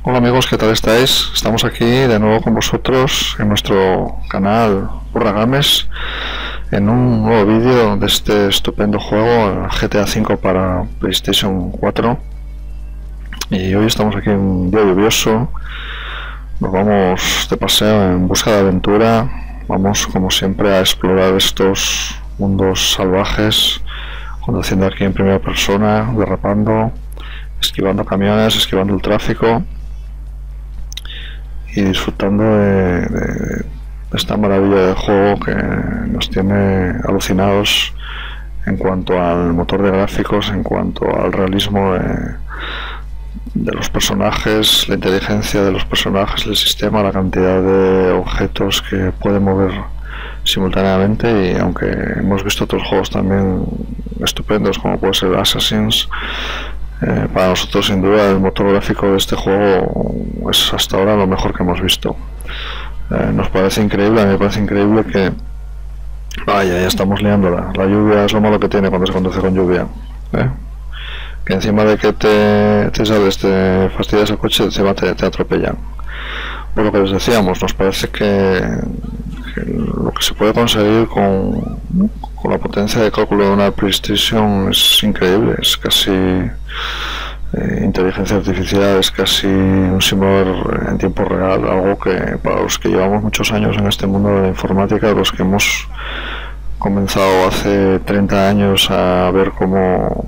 Hola amigos, ¿qué tal estáis? Estamos aquí de nuevo con vosotros en nuestro canal Burra Games en un nuevo vídeo de este estupendo juego, GTA V para PlayStation 4. Y hoy estamos aquí en un día lluvioso, nos vamos de paseo en busca de aventura, vamos como siempre a explorar estos mundos salvajes, conduciendo aquí en primera persona, derrapando, esquivando camiones, esquivando el tráfico y disfrutando de esta maravilla de juego que nos tiene alucinados en cuanto al motor de gráficos, en cuanto al realismo de los personajes, la inteligencia de los personajes, el sistema, la cantidad de objetos que puede mover simultáneamente. Y aunque hemos visto otros juegos también estupendos como puede ser Assassins, para nosotros sin duda el motor gráfico de este juego es hasta ahora lo mejor que hemos visto. Nos parece increíble, a mí me parece increíble que vaya, ya estamos liándola. La lluvia es lo malo que tiene cuando se conduce con lluvia, que encima de que te sales, te fastidias el coche, encima te atropellan. Por lo que les decíamos, nos parece que lo que se puede conseguir con la potencia de cálculo de una PlayStation es increíble, es casi inteligencia artificial, es casi un simulador en tiempo real, algo que para los que llevamos muchos años en este mundo de la informática, los que hemos comenzado hace 30 años a ver cómo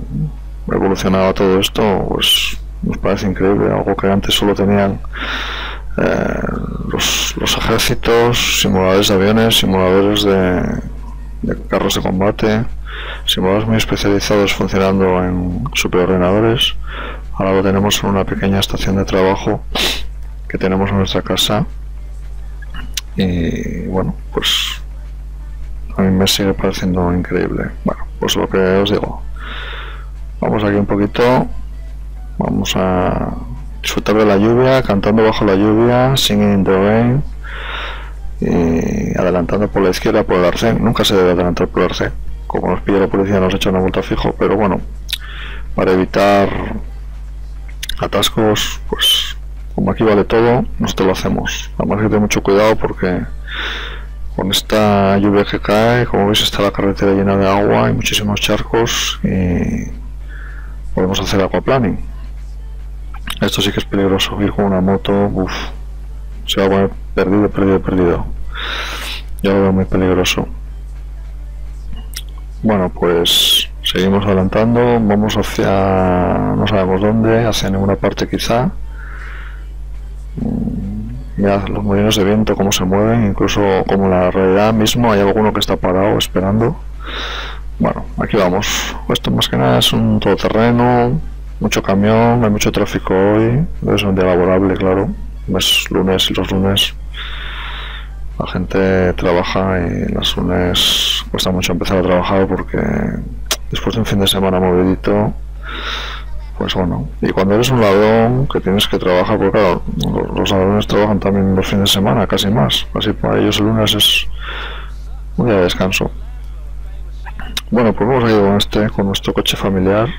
evolucionaba todo esto, pues nos parece increíble, algo que antes solo tenían los ejércitos, simuladores de aviones, simuladores de carros de combate, simuladores muy especializados funcionando en superordenadores. Ahora lo tenemos en una pequeña estación de trabajo que tenemos en nuestra casa y bueno, pues a mí me sigue pareciendo increíble. Bueno, pues lo que os digo, vamos aquí un poquito, vamos a disfrutar de la lluvia, cantando bajo la lluvia, singing in the rain, y adelantando por la izquierda por el arcén. Nunca se debe adelantar por el arcén, como nos pilla la policía nos echa una multa fijo, pero bueno, para evitar atascos, pues como aquí vale todo, nosotros lo hacemos. Además hay que tener mucho cuidado porque con esta lluvia que cae, como veis, está la carretera llena de agua, hay muchísimos charcos y podemos hacer aquaplaning. Esto sí que es peligroso, ir con una moto, se va a poner perdido. Yo lo veo muy peligroso. Bueno, pues seguimos adelantando, vamos hacia no sabemos dónde, hacia ninguna parte quizá. Mirad los molinos de viento cómo se mueven, incluso como en la realidad mismo hay alguno que está parado esperando. Bueno, aquí vamos. Esto más que nada es un todoterreno, mucho camión, hay mucho tráfico hoy, es un día laborable, claro, es lunes y los lunes la gente trabaja y los lunes cuesta mucho empezar a trabajar porque después de un fin de semana movidito, pues bueno, y cuando eres un ladrón que tienes que trabajar, porque claro, los ladrones trabajan también los fines de semana, casi más, así para ellos el lunes es un día de descanso. Bueno, pues vamos a ir con nuestro coche familiar,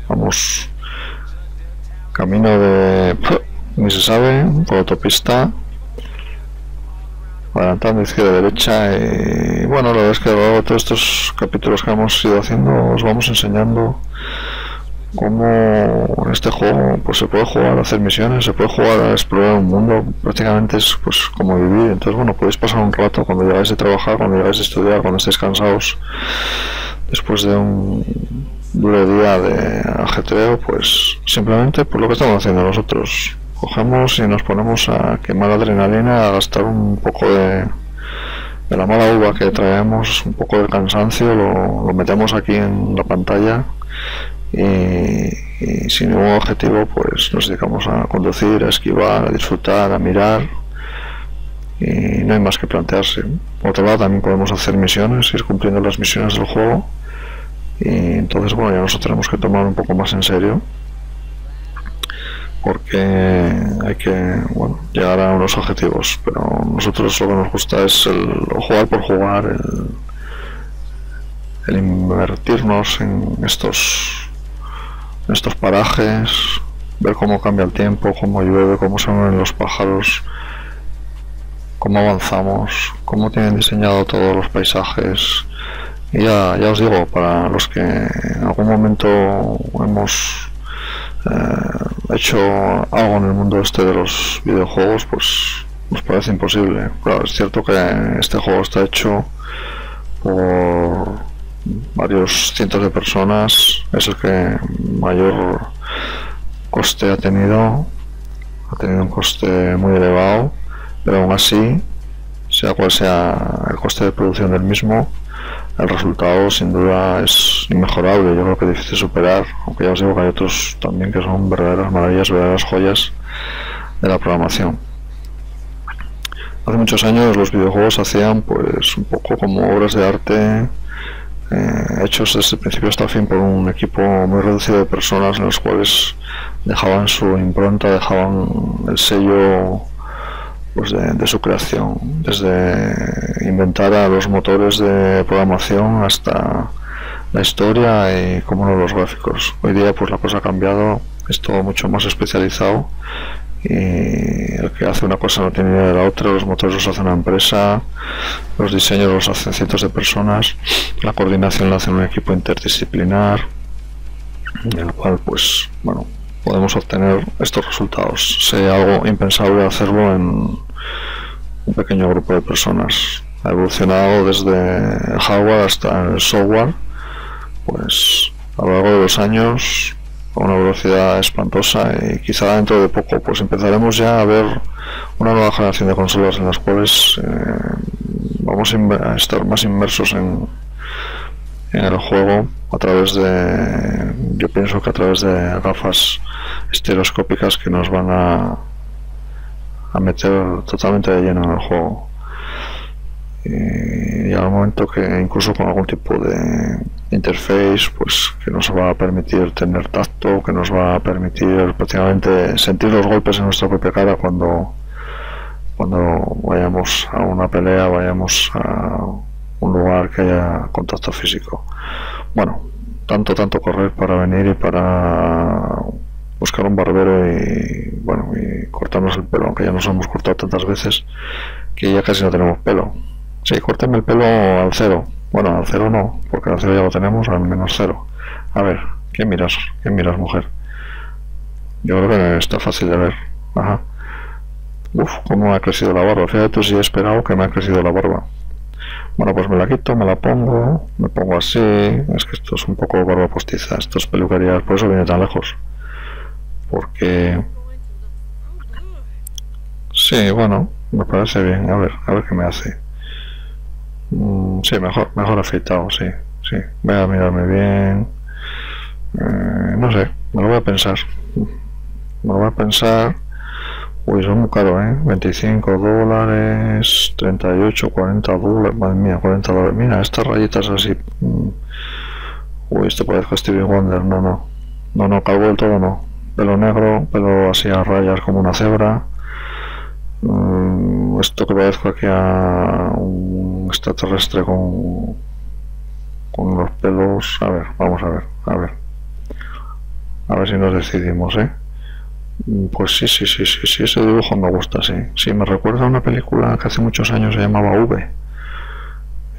vamos camino de ni se sabe, por autopista, adelantando izquierda y derecha. Y bueno, la verdad es que a lo largo de todos estos capítulos que hemos ido haciendo os vamos enseñando cómo en este juego pues se puede jugar a hacer misiones, se puede jugar a explorar un mundo, prácticamente es pues como vivir. Entonces bueno, podéis pasar un rato cuando llegáis de trabajar, cuando llegáis de estudiar, cuando estéis cansados después de un duro día de ajetreo, pues simplemente por lo que estamos haciendo nosotros, cogemos y nos ponemos a quemar adrenalina, a gastar un poco de la mala uva que traemos, un poco de cansancio, lo metemos aquí en la pantalla y sin ningún objetivo pues nos dedicamos a conducir, a esquivar, a disfrutar, a mirar y no hay más que plantearse. Por otro lado también podemos hacer misiones, ir cumpliendo las misiones del juego. Y entonces bueno, ya nos tenemos que tomar un poco más en serio porque hay que llegar a unos objetivos, pero nosotros lo que nos gusta es el jugar por jugar, el invertirnos en estos parajes, ver cómo cambia el tiempo, cómo llueve, cómo se mueven los pájaros, cómo avanzamos, cómo tienen diseñado todos los paisajes. Y ya os digo, para los que en algún momento hemos hecho algo en el mundo este de los videojuegos, pues nos parece imposible. Claro, es cierto que este juego está hecho por varios cientos de personas, es el que mayor coste ha tenido un coste muy elevado, pero aún así, sea cual sea el coste de producción del mismo, el resultado sin duda es inmejorable. Yo creo que es difícil superar, aunque ya os digo que hay otros también que son verdaderas maravillas, verdaderas joyas de la programación. Hace muchos años los videojuegos se hacían pues un poco como obras de arte, hechos desde el principio hasta el fin por un equipo muy reducido de personas, en los cuales dejaban su impronta, dejaban el sello pues de su creación, desde inventar a los motores de programación hasta la historia y, como no, los gráficos. Hoy día pues la cosa ha cambiado, es todo mucho más especializado y el que hace una cosa no tiene idea de la otra. Los motores los hace una empresa, los diseños los hacen cientos de personas, la coordinación la hace un equipo interdisciplinar, en el cual pues bueno, podemos obtener estos resultados. Sería algo impensable hacerlo en un pequeño grupo de personas. Ha evolucionado desde el hardware hasta el software, pues a lo largo de los años, a una velocidad espantosa, y quizá dentro de poco pues empezaremos ya a ver una nueva generación de consolas en las cuales vamos a estar más inmersos en el juego a través de, yo pienso que a través de gafas estereoscópicas que nos van a meter totalmente de lleno en el juego, y al momento que incluso con algún tipo de interface pues que nos va a permitir tener tacto, que nos va a permitir prácticamente sentir los golpes en nuestra propia cara cuando vayamos a una pelea, vayamos a un lugar que haya contacto físico. Bueno, tanto correr para venir y para buscar un barbero y bueno, y cortarnos el pelo, aunque ya nos hemos cortado tantas veces que ya casi no tenemos pelo. Sí, córtenme el pelo al cero. Bueno, al cero no, porque al cero ya lo tenemos, al menos cero. A ver, ¿qué miras? ¿Qué miras, mujer? Yo creo que está fácil de ver. Ajá. Uf, cómo me ha crecido la barba. Fíjate tú si he esperado que me ha crecido la barba. Bueno, pues me la quito, me la pongo, me pongo así. Es que esto es un poco barba postiza, esto es peluquería, por eso viene tan lejos. Porque... sí, bueno, me parece bien. A ver qué me hace. Sí, mejor afeitado, sí. Voy a mirarme bien. No sé, me lo voy a pensar. Uy, son muy caro, ¿eh? $25, 38, $40. Madre mía, $40. Mira, estas rayitas así. Uy, esto parece Stevie Wonder. No, calvo del todo no. Pelo negro, pelo así a rayas como una cebra. Esto que parezca que a un extraterrestre con los pelos. A ver, vamos a ver. A ver si nos decidimos, ¿eh? Pues sí, ese dibujo me gusta, sí. Sí, me recuerda a una película que hace muchos años se llamaba V.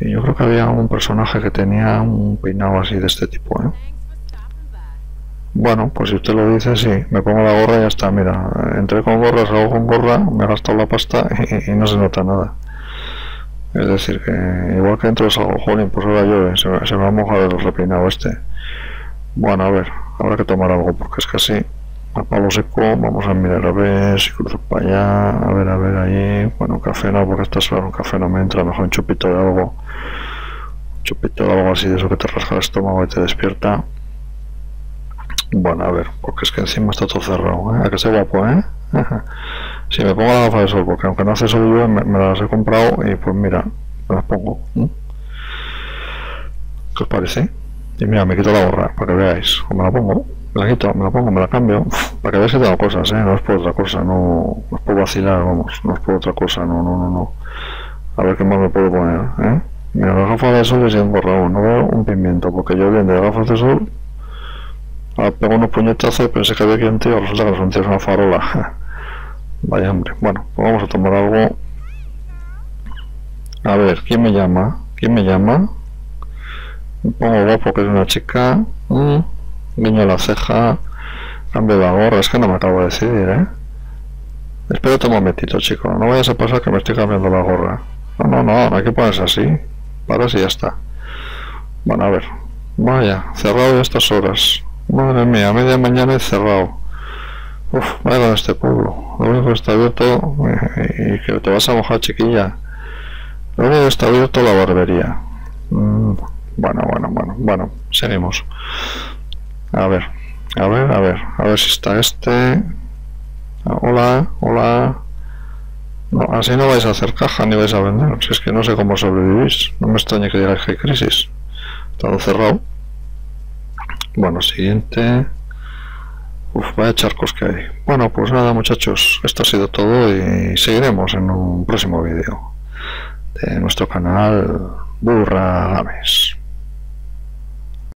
Y yo creo que había un personaje que tenía un peinado así de este tipo, ¿eh? Bueno, pues si usted lo dice, sí, me pongo la gorra y ya está. Mira, entré con gorra, salgo con gorra, me he gastado la pasta y no se nota nada. Es decir, que igual que entro salgo, jolín, pues ahora llueve, se me va a mojar el repeinado este. Bueno, a ver, habrá que tomar algo, porque es que así, a palo seco. Vamos a mirar a ver si cruzo para allá, a ver ahí. Bueno, café no, porque esta hora un café no me entra, mejor un chupito de algo. Un chupito de algo así de eso que te rasca el estómago y te despierta. Bueno, a ver, porque es que encima está todo cerrado, ¿eh? A que sea guapo, ¿eh? Si me pongo la gafa de sol, porque aunque no hace sol yo me las he comprado y pues mira, me las pongo. ¿Qué os parece? Y mira, me quito la gorra para que veáis. O me la pongo, me la quito, me la pongo, me la cambio. Para que veáis que tengo cosas, ¿eh? No es por otra cosa, no es por vacilar, vamos, no es por otra cosa, no. A ver qué más me puedo poner, ¿eh? Mira, las gafas de sol les llevo un gorrón, no veo un pimiento, porque yo bien de gafas de sol Ahora pego unos puñetazos y pensé que había quien tío, resulta que nos es una farola. Vaya hombre. Bueno, pues vamos a tomar algo. A ver, ¿quién me llama? ¿Quién me llama? Me pongo guapo que es una chica. Guiño la ceja. Cambio la gorra. Es que no me acabo de decidir, ¿eh? Espérate un momentito, chico. No vayas a pasar que me estoy cambiando la gorra. No, hay que ponerse así. Para así ya está. Bueno, a ver. Vaya, cerrado ya estas horas. Madre mía, media mañana y cerrado. Uf, vaya con este pueblo. Lo único que está abierto, y que te vas a mojar, chiquilla. Lo único que está abierto la barbería. Bueno, seguimos. A ver si está este. Hola. No, así no vais a hacer caja ni vais a vender. Si es que no sé cómo sobrevivís. No me extraña que digáis que hay crisis. Todo cerrado. Bueno, siguiente. Uf, vaya charcos que hay. Bueno, pues nada, muchachos, esto ha sido todo y seguiremos en un próximo vídeo de nuestro canal Burra Games.